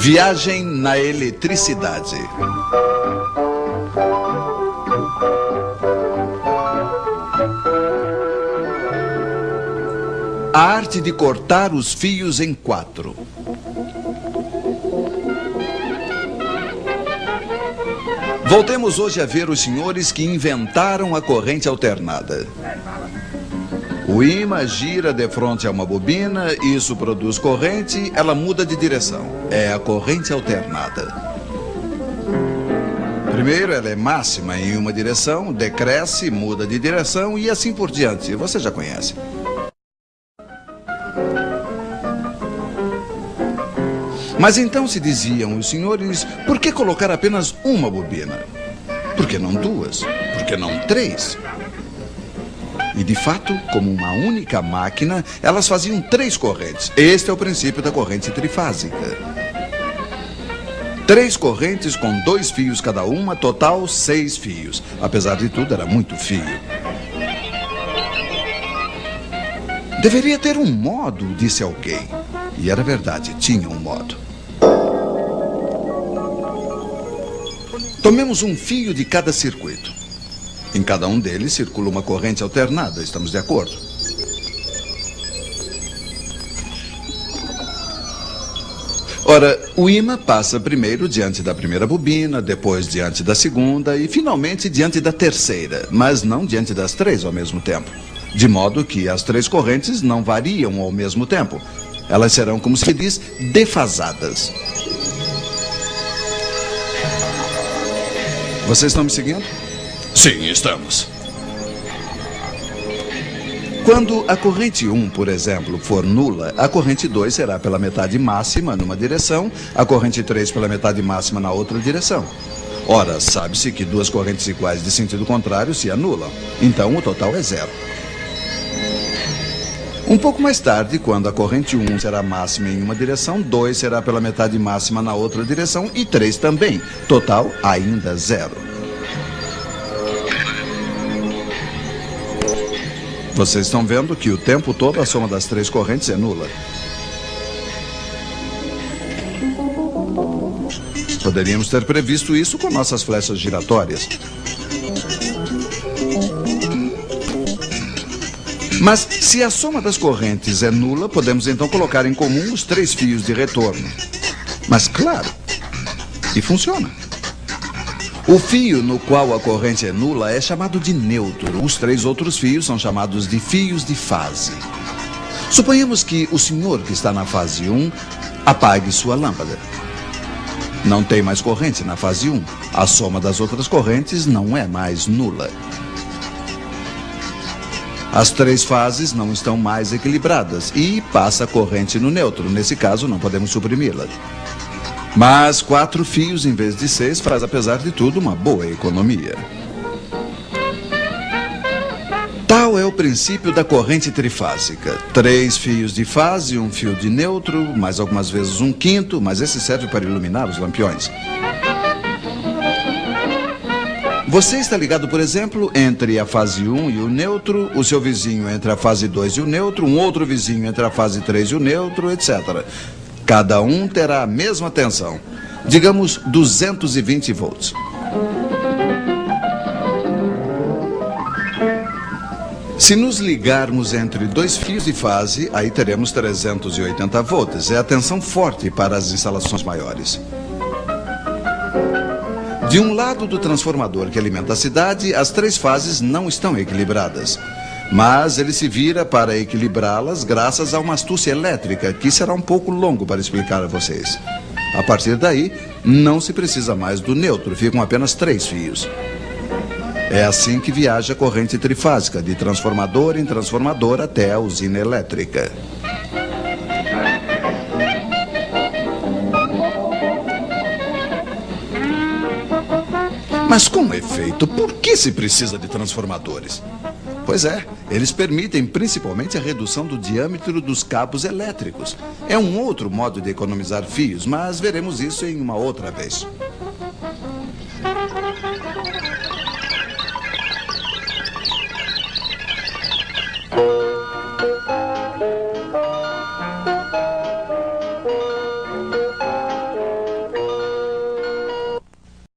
Viagem na eletricidade. A arte de cortar os fios em 4. Voltemos hoje a ver os senhores que inventaram a corrente alternada. O ímã gira de frente a uma bobina, isso produz corrente, ela muda de direção. É a corrente alternada. Primeiro, ela é máxima em uma direção, decresce, muda de direção e assim por diante. Você já conhece. Mas então se diziam os senhores, por que colocar apenas uma bobina? Por que não 2? Por que não 3? E de fato, como uma única máquina, elas faziam 3 correntes. Este é o princípio da corrente trifásica. 3 correntes com 2 fios cada uma, total 6 fios. Apesar de tudo, era muito fio. Deveria ter um modo, disse alguém. E era verdade, tinha um modo. Tomemos um fio de cada circuito. Em cada um deles circula uma corrente alternada, estamos de acordo? Ora, o ímã passa primeiro diante da primeira bobina, depois diante da segunda e finalmente diante da terceira, mas não diante das 3 ao mesmo tempo. De modo que as 3 correntes não variam ao mesmo tempo. Elas serão, como se diz, defasadas. Vocês estão me seguindo? Sim, estamos. Quando a corrente 1, por exemplo, for nula, a corrente 2 será pela metade máxima numa direção, a corrente 3 pela metade máxima na outra direção. Ora, sabe-se que 2 correntes iguais de sentido contrário se anulam. Então, o total é 0. Um pouco mais tarde, quando a corrente 1 será máxima em uma direção, 2 será pela metade máxima na outra direção e 3 também. Total, ainda 0. Vocês estão vendo que o tempo todo a soma das 3 correntes é nula. Poderíamos ter previsto isso com nossas flechas giratórias. Mas se a soma das correntes é nula, podemos então colocar em comum os 3 fios de retorno. Mas claro, e funciona. O fio no qual a corrente é nula é chamado de neutro. Os 3 outros fios são chamados de fios de fase. Suponhamos que o senhor que está na fase 1 apague sua lâmpada. Não tem mais corrente na fase 1. A soma das outras correntes não é mais nula. As 3 fases não estão mais equilibradas e passa a corrente no neutro. Nesse caso, não podemos suprimi-la. Mas 4 fios em vez de 6 faz, apesar de tudo, uma boa economia. Tal é o princípio da corrente trifásica. 3 fios de fase, 1 fio de neutro, mais algumas vezes 1/5, mas esse serve para iluminar os lampiões. Você está ligado, por exemplo, entre a fase 1 e o neutro, o seu vizinho entre a fase 2 e o neutro, um outro vizinho entre a fase 3 e o neutro, etc. Cada um terá a mesma tensão, digamos 220 volts. Se nos ligarmos entre 2 fios de fase, aí teremos 380 volts. É a tensão forte para as instalações maiores. De um lado do transformador que alimenta a cidade, as 3 fases não estão equilibradas. Mas ele se vira para equilibrá-las graças a uma astúcia elétrica, que será um pouco longo para explicar a vocês. A partir daí, não se precisa mais do neutro, ficam apenas 3 fios. É assim que viaja a corrente trifásica, de transformador em transformador até a usina elétrica. Mas com efeito, por que se precisa de transformadores? Pois é, eles permitem principalmente a redução do diâmetro dos cabos elétricos. É um outro modo de economizar fios, mas veremos isso em uma outra vez.